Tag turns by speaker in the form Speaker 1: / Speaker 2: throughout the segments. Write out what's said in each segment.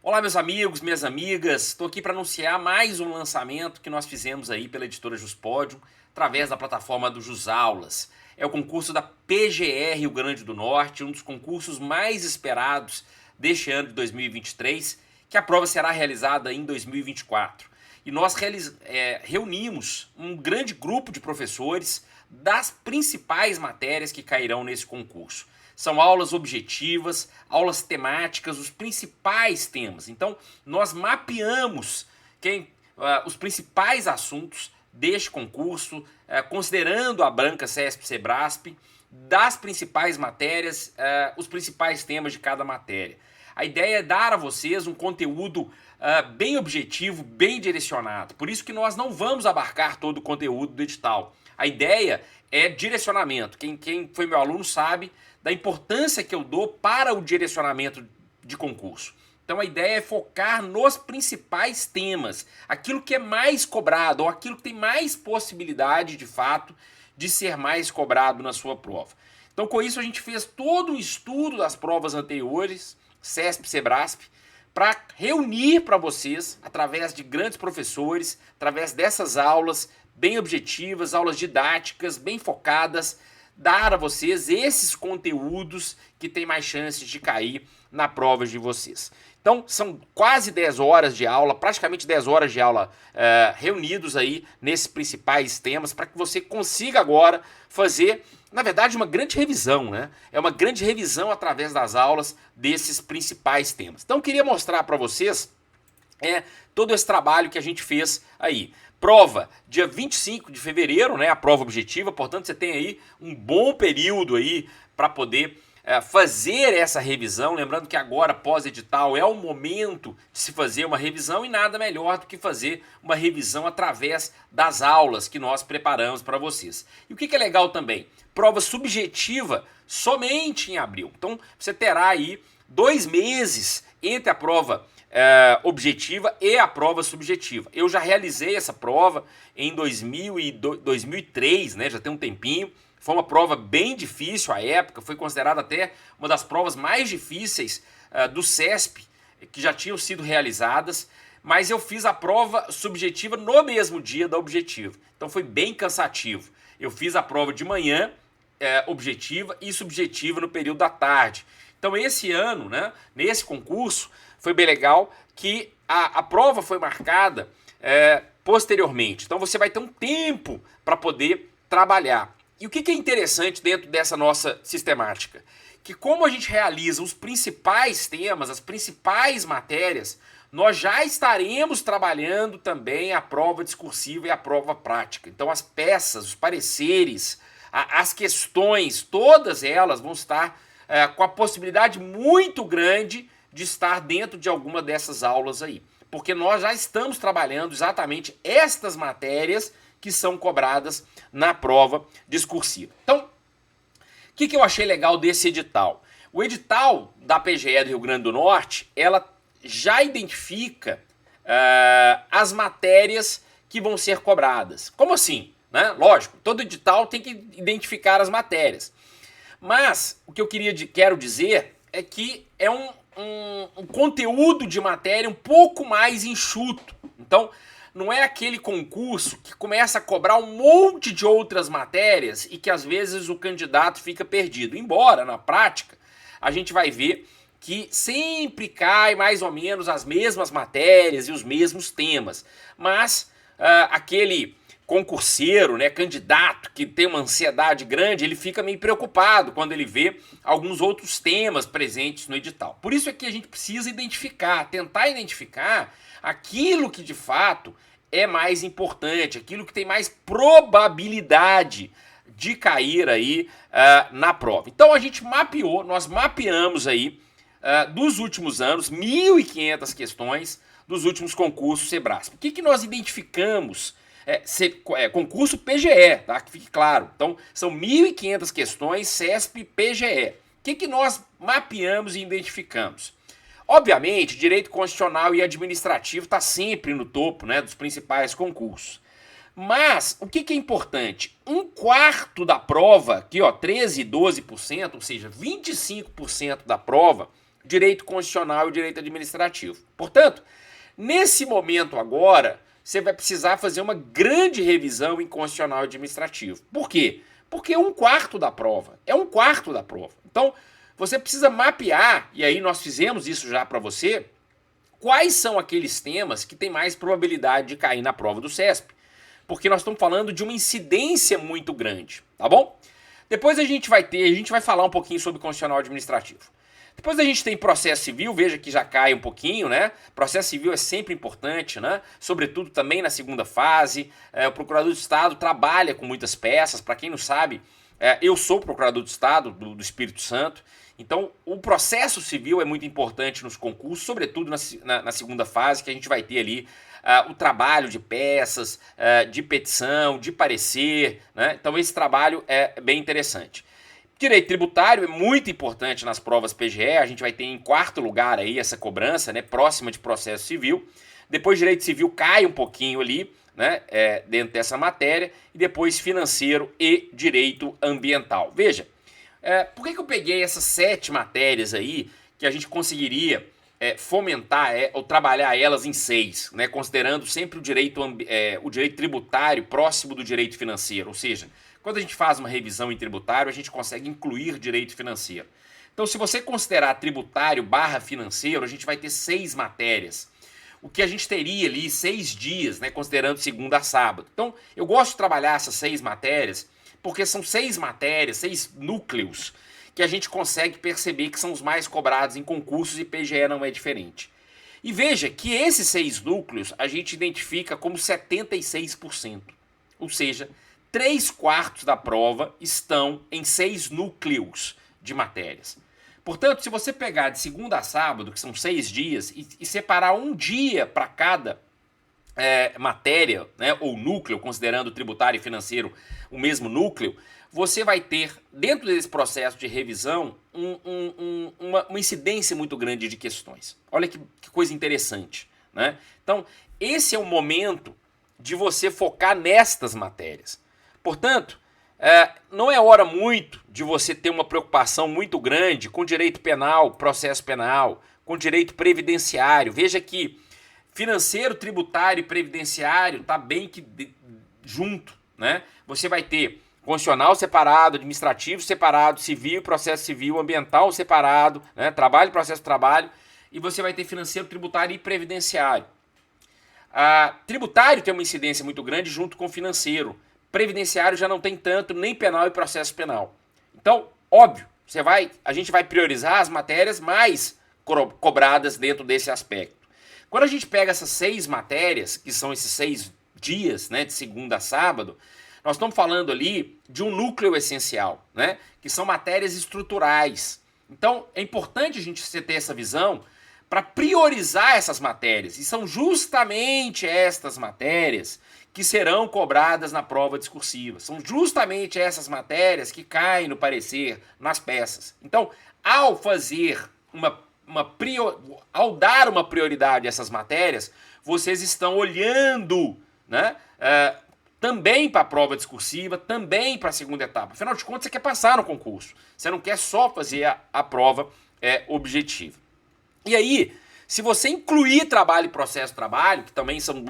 Speaker 1: Olá, meus amigos, minhas amigas. Estou aqui para anunciar mais um lançamento que nós fizemos aí pela editora Juspódio, através da plataforma do Jusaulas. É o concurso da PGR Rio Grande do Norte, um dos concursos mais esperados deste ano de 2023, que a prova será realizada em 2024. E nós reunimos um grande grupo de professores das principais matérias que cairão nesse concurso. São aulas objetivas, aulas temáticas, os principais temas. Então, nós mapeamos os principais assuntos deste concurso, considerando a banca CESP-CEBRASP, das principais matérias, os principais temas de cada matéria. A ideia é dar a vocês um conteúdo bem objetivo, bem direcionado. Por isso que nós não vamos abarcar todo o conteúdo do edital. A ideia é direcionamento. Quem foi meu aluno sabe da importância que eu dou para o direcionamento de concurso. Então a ideia é focar nos principais temas, aquilo que é mais cobrado, ou aquilo que tem mais possibilidade, de fato, de ser mais cobrado na sua prova. Então com isso a gente fez todo um estudo das provas anteriores, CESP, CEBRASP, para reunir para vocês, através de grandes professores, através dessas aulas bem objetivas, aulas didáticas, bem focadas, dar a vocês esses conteúdos que tem mais chances de cair na prova de vocês. Então são quase 10 horas de aula, praticamente 10 horas de aula reunidos aí nesses principais temas, para que você consiga agora fazer, na verdade, uma grande revisão, né? É uma grande revisão através das aulas desses principais temas. Então queria mostrar para vocês todo esse trabalho que a gente fez aí. Prova, dia 25 de fevereiro, né, a prova objetiva, portanto você tem aí um bom período aí para poder fazer essa revisão, lembrando que agora, pós-edital, é o momento de se fazer uma revisão e nada melhor do que fazer uma revisão através das aulas que nós preparamos para vocês. E o que é legal também? Prova subjetiva somente em abril. Então você terá aí 2 meses entre a prova objetiva e a prova subjetiva. Eu já realizei essa prova em 2003, né, já tem um tempinho. Foi uma prova bem difícil à época, foi considerada até uma das provas mais difíceis do CESP, que já tinham sido realizadas, mas eu fiz a prova subjetiva no mesmo dia da objetiva, então foi bem cansativo. Eu fiz a prova de manhã, objetiva, e subjetiva no período da tarde. Então esse ano, né, nesse concurso, foi bem legal que a prova foi marcada posteriormente. Então você vai ter um tempo para poder trabalhar. E o que é interessante dentro dessa nossa sistemática? Que como a gente realiza os principais temas, as principais matérias, nós já estaremos trabalhando também a prova discursiva e a prova prática. Então as peças, os pareceres, as questões, todas elas vão estar com a possibilidade muito grande de estar dentro de alguma dessas aulas aí. Porque nós já estamos trabalhando exatamente estas matérias que são cobradas na prova discursiva. Então, o que eu achei legal desse edital? O edital da PGE do Rio Grande do Norte, ela já identifica as matérias que vão ser cobradas. Como assim? Né? Lógico, todo edital tem que identificar as matérias. Mas o que eu quero dizer é que é um conteúdo de matéria um pouco mais enxuto. Então, não é aquele concurso que começa a cobrar um monte de outras matérias e que às vezes o candidato fica perdido. Embora, na prática, a gente vai ver que sempre cai mais ou menos as mesmas matérias e os mesmos temas. Mas aquele concurseiro, né, candidato que tem uma ansiedade grande, ele fica meio preocupado quando ele vê alguns outros temas presentes no edital. Por isso é que a gente precisa tentar identificar aquilo que de fato é mais importante, aquilo que tem mais probabilidade de cair aí na prova. Então a gente nós mapeamos aí dos últimos anos, 1.500 questões dos últimos concursos CEBRASP. O que nós identificamos? Concurso PGE, tá? Que fique claro. Então, são 1.500 questões CESP-PGE. O que nós mapeamos e identificamos? Obviamente, direito constitucional e administrativo está sempre no topo, né, dos principais concursos. Mas, o que é importante? 1/4 da prova, aqui ó, 13 e 12%, ou seja, 25% da prova, direito constitucional e direito administrativo. Portanto, nesse momento agora, você vai precisar fazer uma grande revisão em constitucional e administrativo. Por quê? Porque é um quarto da prova. É um quarto da prova. Então, você precisa mapear, e aí nós fizemos isso já para você, quais são aqueles temas que tem mais probabilidade de cair na prova do CESP. Porque nós estamos falando de uma incidência muito grande, tá bom? Depois a gente vai falar um pouquinho sobre constitucional administrativo. Depois a gente tem processo civil, veja que já cai um pouquinho, né? Processo civil é sempre importante, né? Sobretudo também na segunda fase. O procurador do Estado trabalha com muitas peças. Para quem não sabe, eu sou procurador do Estado do Espírito Santo. Então, o processo civil é muito importante nos concursos, sobretudo na segunda fase, que a gente vai ter ali o trabalho de peças, de petição, de parecer, né? Então, esse trabalho é bem interessante. Direito tributário é muito importante nas provas PGE, a gente vai ter em quarto lugar aí essa cobrança, né, próxima de processo civil. Depois direito civil cai um pouquinho ali, né, dentro dessa matéria, e depois financeiro e direito ambiental. Veja, por que eu peguei essas 7 matérias aí que a gente conseguiria fomentar ou trabalhar elas em 6, né, considerando sempre o direito tributário próximo do direito financeiro, ou seja, quando a gente faz uma revisão em tributário, a gente consegue incluir direito financeiro. Então, se você considerar tributário / financeiro, a gente vai ter 6 matérias. O que a gente teria ali 6 dias, né, considerando segunda a sábado. Então, eu gosto de trabalhar essas 6 matérias, porque são 6 matérias, 6 núcleos, que a gente consegue perceber que são os mais cobrados em concursos e PGE não é diferente. E veja que esses 6 núcleos a gente identifica como 76%. Ou seja, 3/4 da prova estão em 6 núcleos de matérias. Portanto, se você pegar de segunda a sábado, que são 6 dias, e separar um dia para cada matéria, né, ou núcleo, considerando tributário e financeiro o mesmo núcleo, você vai ter, dentro desse processo de revisão, uma incidência muito grande de questões. Olha que coisa interessante, né? Então, esse é o momento de você focar nestas matérias. Portanto, não é hora muito de você ter uma preocupação muito grande com direito penal, processo penal, com direito previdenciário. Veja que financeiro, tributário e previdenciário está bem que junto, né? Você vai ter constitucional separado, administrativo separado, civil, processo civil, ambiental separado, né? Trabalho, processo trabalho, e você vai ter financeiro, tributário e previdenciário. Tributário tem uma incidência muito grande junto com financeiro. Previdenciário já não tem tanto, nem penal e processo penal. Então, óbvio, a gente vai priorizar as matérias mais cobradas dentro desse aspecto. Quando a gente pega essas 6 matérias, que são esses 6 dias, né, de segunda a sábado, nós estamos falando ali de um núcleo essencial, né, que são matérias estruturais. Então, é importante a gente ter essa visão para priorizar essas matérias. E são justamente estas matérias que serão cobradas na prova discursiva. São justamente essas matérias que caem no parecer, nas peças. Então, ao fazer ao dar uma prioridade a essas matérias, vocês estão olhando, né, também para a prova discursiva, também para a segunda etapa. Afinal de contas, você quer passar no concurso. Você não quer só fazer a prova objetiva. E aí, se você incluir trabalho e processo trabalho, que também são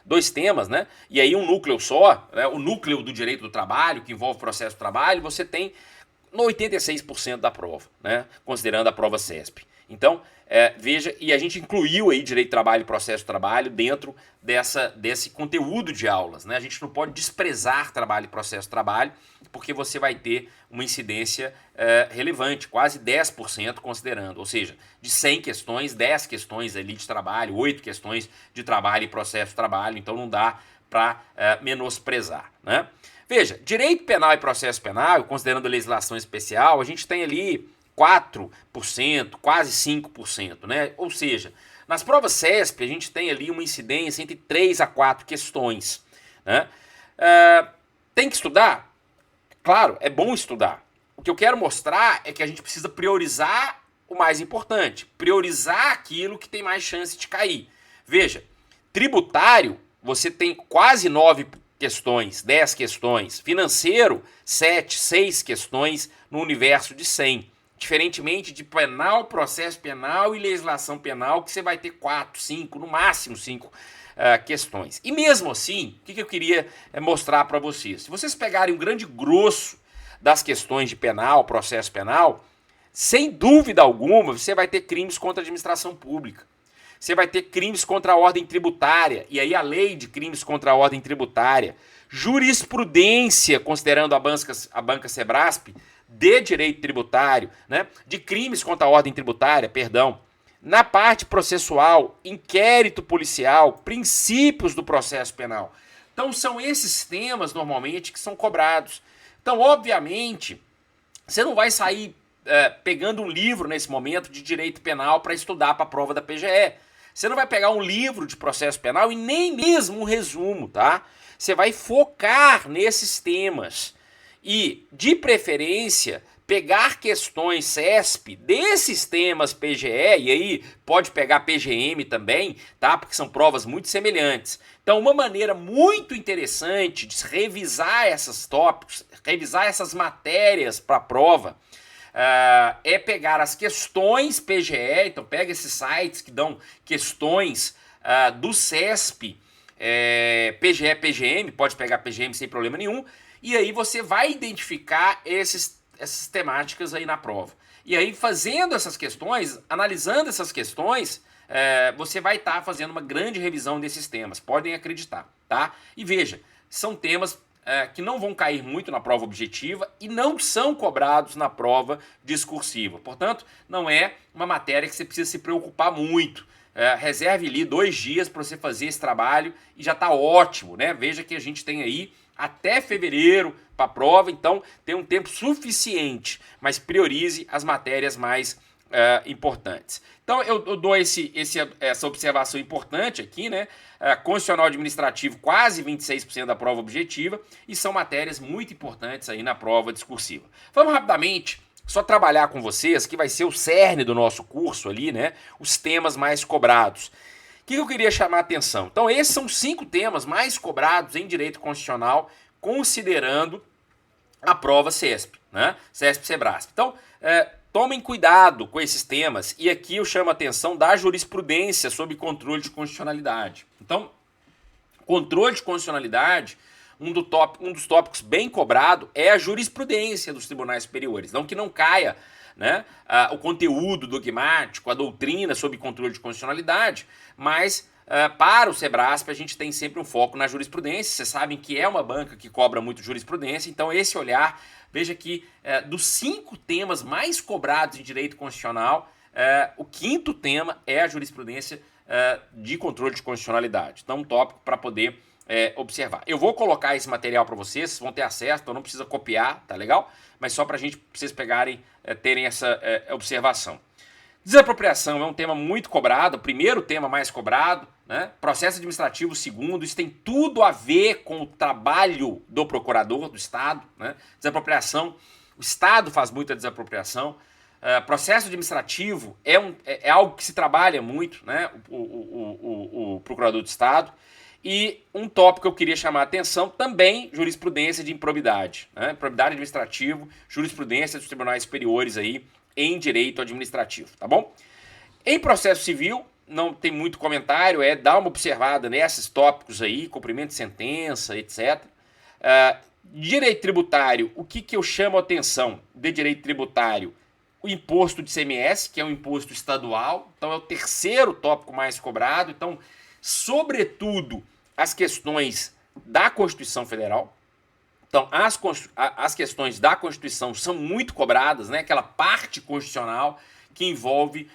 Speaker 1: dois temas, né? E aí um núcleo só, né? O núcleo do direito do trabalho, que envolve processo trabalho, você tem no 86% da prova, né? Considerando a prova CESP. Então, veja, e a gente incluiu aí direito do trabalho e processo trabalho dentro desse conteúdo de aulas, né? A gente não pode desprezar trabalho e processo trabalho, porque você vai ter uma incidência relevante, quase 10% considerando, ou seja, de 100 questões, 10 questões ali de trabalho, 8 questões de trabalho e processo trabalho, então não dá para menosprezar, né? Veja, direito penal e processo penal, considerando a legislação especial, a gente tem ali 4%, quase 5%, né? Ou seja, nas provas CESP a gente tem ali uma incidência entre 3 a 4 questões, né? Tem que estudar? Claro, é bom estudar. O que eu quero mostrar é que a gente precisa priorizar o mais importante, priorizar aquilo que tem mais chance de cair. Veja, tributário, você tem quase 9 questões, 10 questões. Financeiro, 7, 6 questões no universo de 100. Diferentemente de penal, processo penal e legislação penal, que você vai ter 4, 5, no máximo 5 questões. E mesmo assim, o que eu queria mostrar para vocês? Se vocês pegarem um grande grosso das questões de penal, processo penal, sem dúvida alguma, você vai ter crimes contra a administração pública. Você vai ter crimes contra a ordem tributária, e aí a lei de crimes contra a ordem tributária, jurisprudência, considerando a banca Sebrasp, de direito tributário, né, de crimes contra a ordem tributária, perdão. Na parte processual, inquérito policial, princípios do processo penal. Então são esses temas, normalmente, que são cobrados. Então, obviamente, você não vai sair pegando um livro nesse momento de direito penal para estudar para a prova da PGE. Você não vai pegar um livro de processo penal e nem mesmo um resumo, tá? Você vai focar nesses temas e, de preferência, pegar questões CESP desses temas PGE, e aí pode pegar PGM também, tá? Porque são provas muito semelhantes. Então, uma maneira muito interessante de revisar esses tópicos, revisar essas matérias para a prova, é pegar as questões PGE, então pega esses sites que dão questões do CESP, PGE, PGM, pode pegar PGM sem problema nenhum, e aí você vai identificar essas temáticas aí na prova. E aí, fazendo essas questões, analisando essas questões, você vai estar fazendo uma grande revisão desses temas, podem acreditar, tá? E veja, são temas que não vão cair muito na prova objetiva e não são cobrados na prova discursiva. Portanto, não é uma matéria que você precisa se preocupar muito. Reserve ali 2 dias para você fazer esse trabalho e já está ótimo, né? Veja que a gente tem aí até fevereiro para a prova, então tem um tempo suficiente, mas priorize as matérias mais importantes. Então eu dou essa observação importante aqui, né? Constitucional administrativo, quase 26% da prova objetiva, e são matérias muito importantes aí na prova discursiva. Vamos rapidamente só trabalhar com vocês, que vai ser o cerne do nosso curso ali, né? Os temas mais cobrados. O que eu queria chamar a atenção? Então, esses são 5 temas mais cobrados em direito constitucional, considerando a prova CESP, né? CESP-Sebrasp. Então, tomem cuidado com esses temas, e aqui eu chamo a atenção da jurisprudência sobre controle de constitucionalidade. Então, controle de constitucionalidade, um dos tópicos bem cobrado é a jurisprudência dos tribunais superiores. Não que não caia, né, o conteúdo dogmático, a doutrina sobre controle de constitucionalidade, mas para o Sebrasp a gente tem sempre um foco na jurisprudência. Vocês sabem que é uma banca que cobra muito jurisprudência, então esse olhar, veja que dos 5 temas mais cobrados em direito constitucional, o 5º tema é a jurisprudência de controle de constitucionalidade. Então, um tópico para poder observar. Eu vou colocar esse material para vocês vão ter acesso, então não precisa copiar, tá legal? Mas só para vocês pegarem, terem essa observação. Desapropriação é um tema muito cobrado, o primeiro tema mais cobrado, né? Processo administrativo, segundo, isso tem tudo a ver com o trabalho do procurador do Estado, né? Desapropriação, o Estado faz muita desapropriação. Processo administrativo é algo que se trabalha muito, né? O procurador do Estado. E um tópico que eu queria chamar a atenção também, jurisprudência de improbidade, né? Improbidade administrativo, jurisprudência dos tribunais superiores aí em direito administrativo, tá bom? Em processo civil, não tem muito comentário, dar uma observada nesses tópicos aí, cumprimento de sentença, etc. Direito tributário, o que eu chamo a atenção de direito tributário? O imposto de ICMS, que é um imposto estadual, então é o 3º tópico mais cobrado, então, sobretudo, as questões da Constituição Federal. Então, as questões da Constituição são muito cobradas, né? Aquela parte constitucional que envolve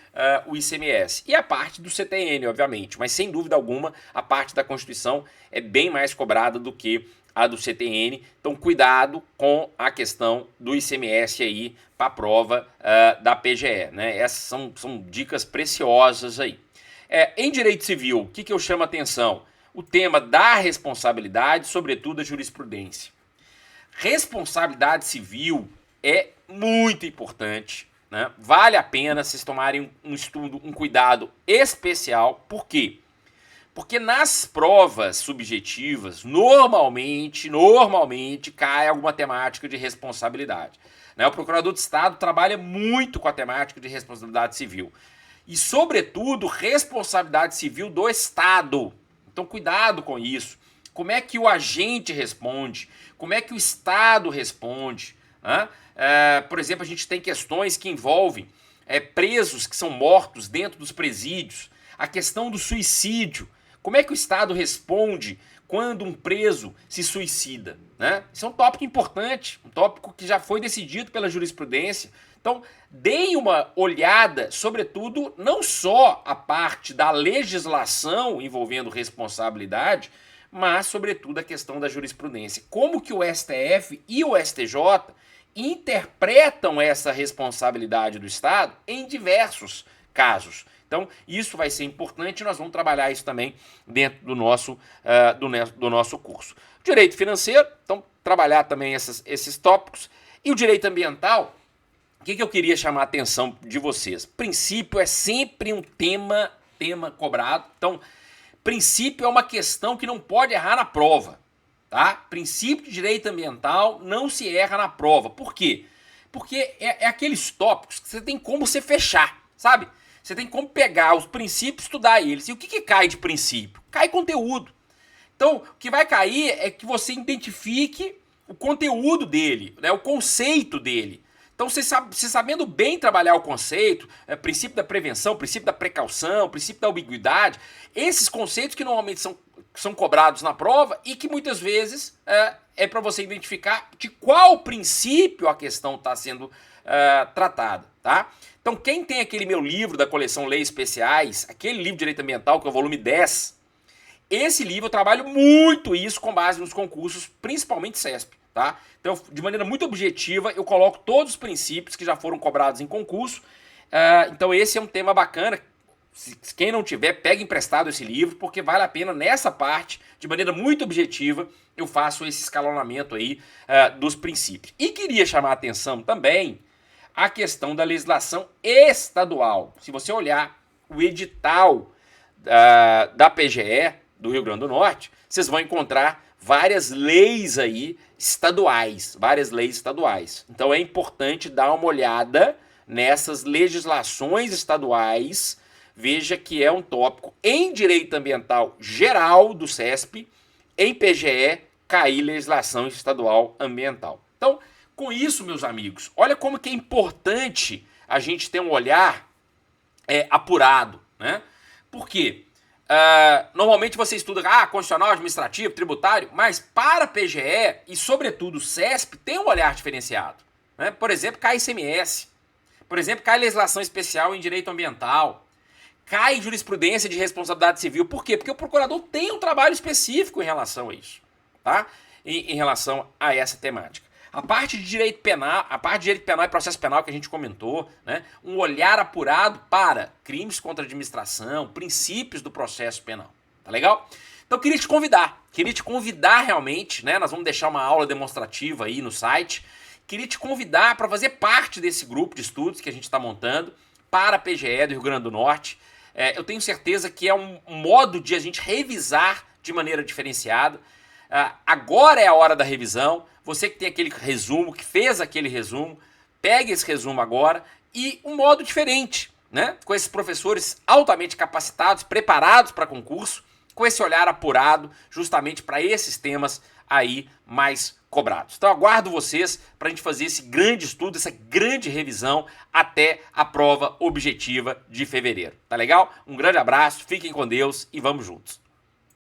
Speaker 1: o ICMS. E a parte do CTN, obviamente, mas sem dúvida alguma, a parte da Constituição é bem mais cobrada do que a do CTN. Então, cuidado com a questão do ICMS aí para a prova da PGE, né? Essas são dicas preciosas aí. Em direito civil, o que eu chamo a atenção? O tema da responsabilidade, sobretudo a jurisprudência. Responsabilidade civil é muito importante, né? Vale a pena vocês tomarem um estudo, um cuidado especial. Por quê? Porque nas provas subjetivas, normalmente cai alguma temática de responsabilidade. né? O procurador de Estado trabalha muito com a temática de responsabilidade civil. E, sobretudo, responsabilidade civil do Estado. Então, cuidado com isso. Como é que o agente responde? Como é que o Estado responde? Por exemplo, a gente tem questões que envolvem presos que são mortos dentro dos presídios. A questão do suicídio. Como é que o Estado responde quando um preso se suicida? Né? Isso é um tópico importante, um tópico que já foi decidido pela jurisprudência. Então, deem uma olhada, sobretudo, não só a parte da legislação envolvendo responsabilidade, mas, sobretudo, a questão da jurisprudência. Como que o STF e o STJ interpretam essa responsabilidade do Estado em diversos casos. Então, isso vai ser importante e nós vamos trabalhar isso também dentro do nosso curso. Direito financeiro, então, trabalhar também esses tópicos. E o direito ambiental, o que eu queria chamar a atenção de vocês? Princípio é sempre um tema cobrado. Então, princípio é uma questão que não pode errar na prova. Tá? Princípio de direito ambiental não se erra na prova. Por quê? Porque é aqueles tópicos que você tem como você fechar, sabe? Você tem como pegar os princípios e estudar eles. E o que cai de princípio? Cai conteúdo. Então, o que vai cair é que você identifique o conteúdo dele, né? O conceito dele. Então, você sabendo bem trabalhar o conceito, princípio da prevenção, princípio da precaução, princípio da ambiguidade, esses conceitos que normalmente são cobrados na prova e que muitas vezes é para você identificar de qual princípio a questão está sendo tratada, tá? Então, quem tem aquele meu livro da coleção Leis Especiais, aquele livro de Direito Ambiental, que é o volume 10, esse livro eu trabalho muito isso com base nos concursos, principalmente CESP, tá? Então, de maneira muito objetiva, eu coloco todos os princípios que já foram cobrados em concurso. Então, esse é um tema bacana. Quem não tiver, pega emprestado esse livro, porque vale a pena nessa parte, de maneira muito objetiva, eu faço esse escalonamento aí dos princípios. E queria chamar a atenção também a questão da legislação estadual. Se você olhar o edital da PGE do Rio Grande do Norte, vocês vão encontrar várias leis aí estaduais, Então é importante dar uma olhada nessas legislações estaduais. Veja que é um tópico em direito ambiental geral do CESP, em PGE, cair legislação estadual ambiental. Então, com isso, meus amigos, olha como que é importante a gente ter um olhar apurado, né? Por quê? Normalmente você estuda constitucional, administrativo, tributário, mas para PGE e, sobretudo, o CESP tem um olhar diferenciado. Né? Por exemplo, cai ICMS. Por exemplo, cai legislação especial em direito ambiental. Cai jurisprudência de responsabilidade civil. Por quê? Porque o procurador tem um trabalho específico em relação a isso, tá? Em relação a essa temática. A parte de direito penal, e processo penal que a gente comentou, né? Um olhar apurado para crimes contra a administração, princípios do processo penal. Tá legal? Então eu queria te convidar realmente, né? Nós vamos deixar uma aula demonstrativa aí no site. Queria te convidar para fazer parte desse grupo de estudos que a gente está montando para a PGE do Rio Grande do Norte. Eu tenho certeza que é um modo de a gente revisar de maneira diferenciada. Agora é a hora da revisão. Você que tem aquele resumo, que fez aquele resumo, pegue esse resumo agora e um modo diferente, né? Com esses professores altamente capacitados, preparados para concurso, com esse olhar apurado justamente para esses temas aí mais cobrados. Então aguardo vocês para a gente fazer esse grande estudo, essa grande revisão até a prova objetiva de fevereiro. Tá legal? Um grande abraço, fiquem com Deus e vamos juntos.